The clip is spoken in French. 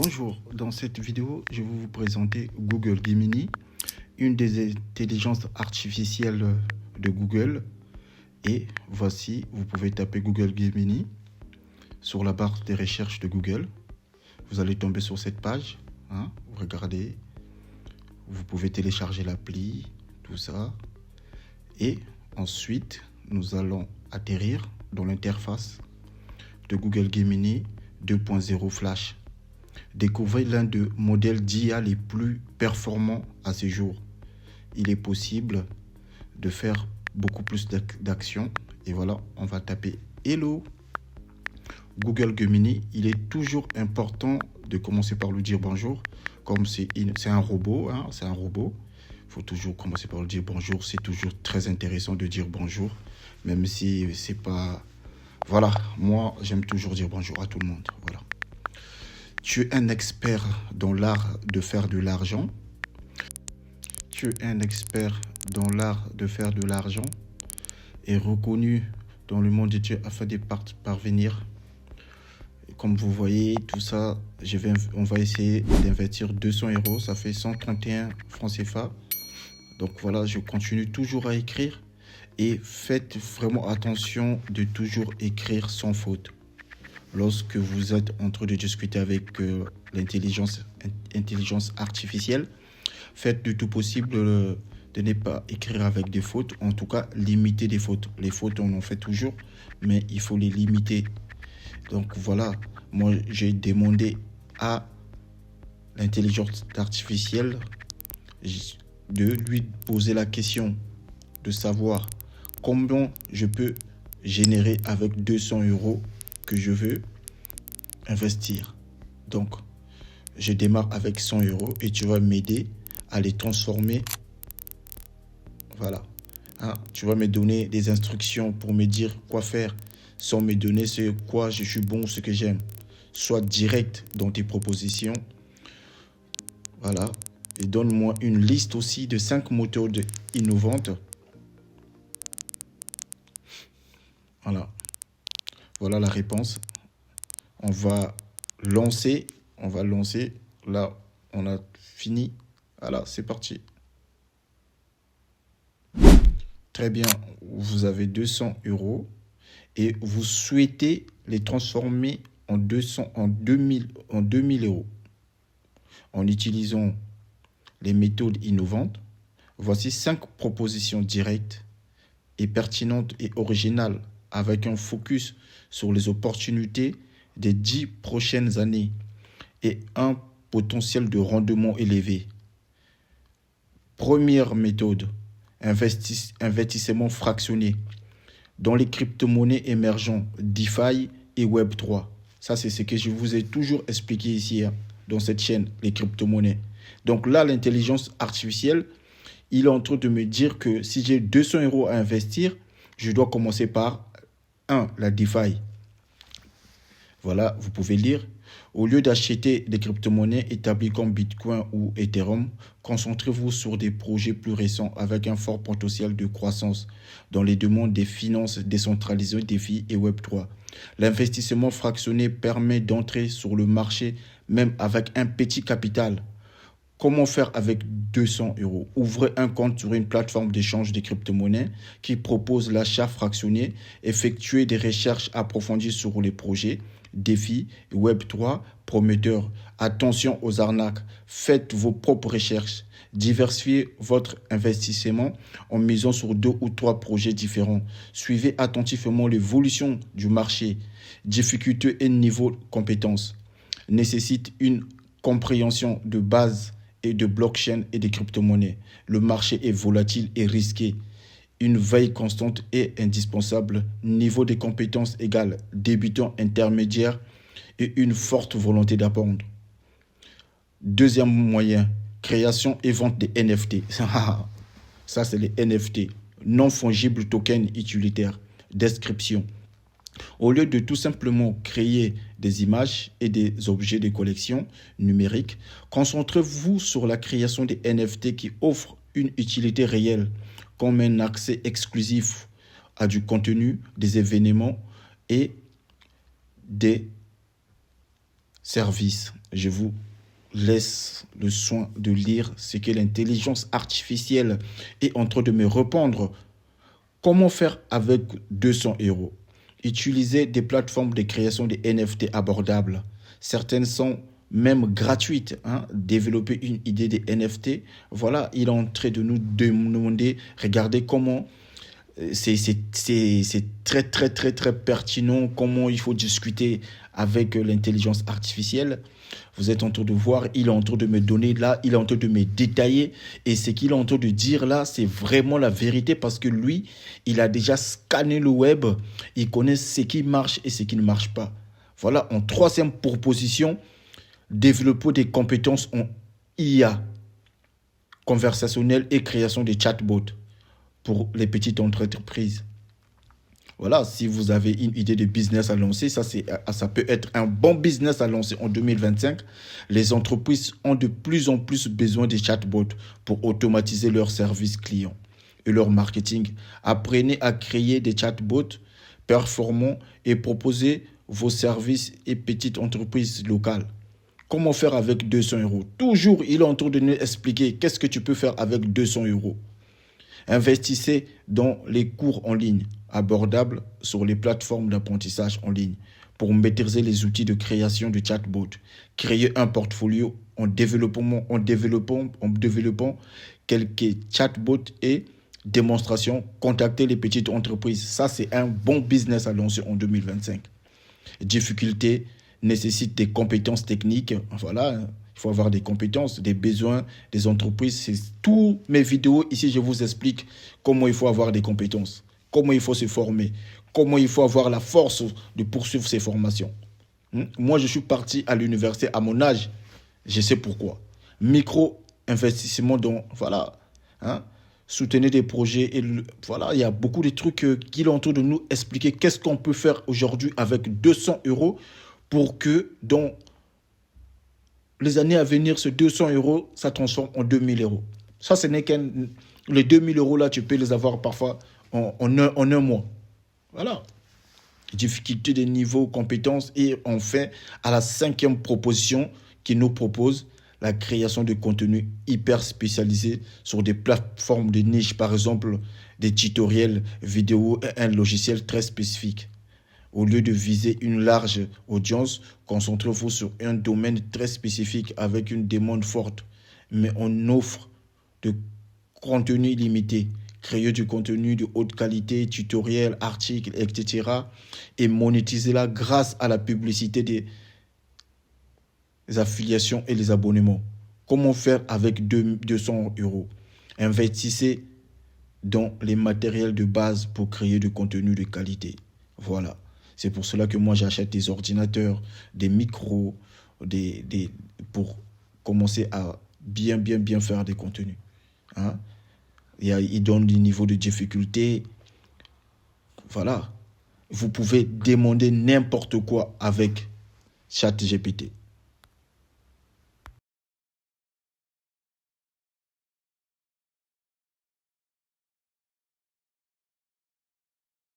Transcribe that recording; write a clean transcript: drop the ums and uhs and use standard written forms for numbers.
Bonjour, dans cette vidéo, je vais vous présenter Google Gemini, une des intelligences artificielles de Google. Et voici, vous pouvez taper Google Gemini sur la barre des recherches de Google. Vous allez tomber sur cette page, regardez, vous pouvez télécharger l'appli, tout ça. Et ensuite, nous allons atterrir dans l'interface de Google Gemini 2.0 Flash. Découvrez l'un des modèles d'IA les plus performants à ce jour. Il est possible de faire beaucoup plus d'actions. Et voilà, on va taper Hello Google Gemini. Il est toujours important de commencer par lui dire bonjour. Comme c'est un robot, c'est un robot. Il faut toujours commencer par lui dire bonjour. C'est toujours très intéressant de dire bonjour. Même si c'est pas... Voilà, moi j'aime toujours dire bonjour à tout le monde. Voilà. Tu es un expert dans l'art de faire de l'argent. Tu es un expert dans l'art de faire de l'argent et reconnu dans le monde entier afin de parvenir. Comme vous voyez, tout ça, on va essayer d'investir 200 euros. Ça fait 131 francs CFA. Donc voilà, je continue toujours à écrire. Et faites vraiment attention de toujours écrire sans faute. Lorsque vous êtes en train de discuter avec l'intelligence artificielle, faites du tout possible de ne pas écrire avec des fautes. En tout cas, limiter des fautes. Les fautes, on en fait toujours, mais il faut les limiter. Donc voilà, moi j'ai demandé à l'intelligence artificielle de lui poser la question de savoir combien je peux générer avec 200 euros que je veux investir. Donc, je démarre avec 100 euros et tu vas m'aider à les transformer. Voilà. Tu vas me donner des instructions pour me dire quoi faire sans me donner ce quoi je suis bon, ce que j'aime. Sois direct dans tes propositions. Voilà. Et donne-moi une liste aussi de 5 méthodes innovantes. Voilà. Voilà la réponse. On va lancer. Là, on a fini. Voilà, c'est parti. Très bien. Vous avez 200 euros et vous souhaitez les transformer en 2000 euros. En utilisant les méthodes innovantes, voici 5 propositions directes et pertinentes et originales avec un focus sur les opportunités des 10 prochaines années et un potentiel de rendement élevé. Première méthode, investissement fractionné dans les crypto-monnaies émergentes DeFi et Web3. Ça, c'est ce que je vous ai toujours expliqué ici dans cette chaîne, les crypto-monnaies. Donc là, l'intelligence artificielle, il est en train de me dire que si j'ai 200 euros à investir, je dois commencer par 1. La DeFi. Voilà, vous pouvez lire. Au lieu d'acheter des crypto-monnaies établies comme Bitcoin ou Ethereum, concentrez-vous sur des projets plus récents avec un fort potentiel de croissance dans les demandes des finances décentralisées, DeFi et Web3. L'investissement fractionné permet d'entrer sur le marché même avec un petit capital. Comment faire avec 200 euros? Ouvrez un compte sur une plateforme d'échange de crypto-monnaies qui propose l'achat fractionné. Effectuez des recherches approfondies sur les projets, défis, Web3, prometteurs. Attention aux arnaques. Faites vos propres recherches. Diversifiez votre investissement en misant sur 2 ou 3 projets différents. Suivez attentivement l'évolution du marché. Difficulté et niveau de compétence. Nécessite une compréhension de base et de blockchain et des crypto-monnaies. Le marché est volatile et risqué. Une veille constante est indispensable. Niveau de compétences égale débutant intermédiaire et une forte volonté d'apprendre. Deuxième moyen, création et vente des NFT. Ça, c'est les NFT. Non fongibles tokens utilitaires. Description. Au lieu de tout simplement créer des images et des objets de collection numériques, concentrez-vous sur la création des NFT qui offrent une utilité réelle, comme un accès exclusif à du contenu, des événements et des service. Je vous laisse le soin de lire ce que l'intelligence artificielle est en train de me répondre. Comment faire avec 200 euros? Utiliser des plateformes de création de NFT abordables. Certaines sont même gratuites. Développer une idée des NFT. Voilà, il est en train de nous demander, regardez comment c'est très, très, très, très pertinent, comment il faut discuter avec l'intelligence artificielle. Vous êtes en train de voir, il est en train de me donner là, il est en train de me détailler. Et ce qu'il est en train de dire là, c'est vraiment la vérité parce que lui, il a déjà scanné le web. Il connaît ce qui marche et ce qui ne marche pas. Voilà, en troisième proposition, développer des compétences en IA, conversationnelle et création de chatbots pour les petites entreprises. Voilà, si vous avez une idée de business à lancer, ça peut être un bon business à lancer en 2025. Les entreprises ont de plus en plus besoin de chatbots pour automatiser leurs services clients et leur marketing. Apprenez à créer des chatbots performants et proposez vos services et petites entreprises locales. Comment faire avec 200 euros? Toujours, il est en train de nous expliquer qu'est-ce que tu peux faire avec 200 euros. Investissez dans les cours en ligne abordables sur les plateformes d'apprentissage en ligne pour maîtriser les outils de création de chatbots. Créer un portfolio en développant quelques chatbots et démonstrations. Contacter les petites entreprises. Ça, c'est un bon business à lancer en 2025. Difficulté nécessite des compétences techniques. Voilà. Il faut avoir des compétences, des besoins des entreprises. C'est toutes mes vidéos. Ici, je vous explique comment il faut avoir des compétences, comment il faut se former, comment il faut avoir la force de poursuivre ses formations. Moi, je suis parti à l'université à mon âge. Je sais pourquoi. Micro-investissement, donc, voilà. Soutenir des projets. Et voilà, il y a beaucoup de trucs qu'il est en train de nous expliquer. Qu'est-ce qu'on peut faire aujourd'hui avec 200 euros pour que, dans les années à venir, ce 200 euros, ça transforme en 2000 euros. Ça, ce n'est qu'un... Les 2000 euros, là, tu peux les avoir parfois en un mois. Voilà. Difficulté des niveaux, compétences. Et enfin, à la 5e proposition qu'il nous propose, la création de contenu hyper spécialisé sur des plateformes de niche, par exemple, des tutoriels vidéo et un logiciel très spécifique. Au lieu de viser une large audience, concentrez-vous sur un domaine très spécifique avec une demande forte. Mais on offre de contenu limité. Créer du contenu de haute qualité, tutoriels, articles, etc. Et monétiser-la grâce à la publicité des affiliations et les abonnements. Comment faire avec 200 euros? Investissez dans les matériels de base pour créer du contenu de qualité. Voilà. C'est pour cela que moi, j'achète des ordinateurs, des micros, pour commencer à bien faire des contenus. Il donne des niveaux de difficulté. Voilà. Vous pouvez demander n'importe quoi avec ChatGPT.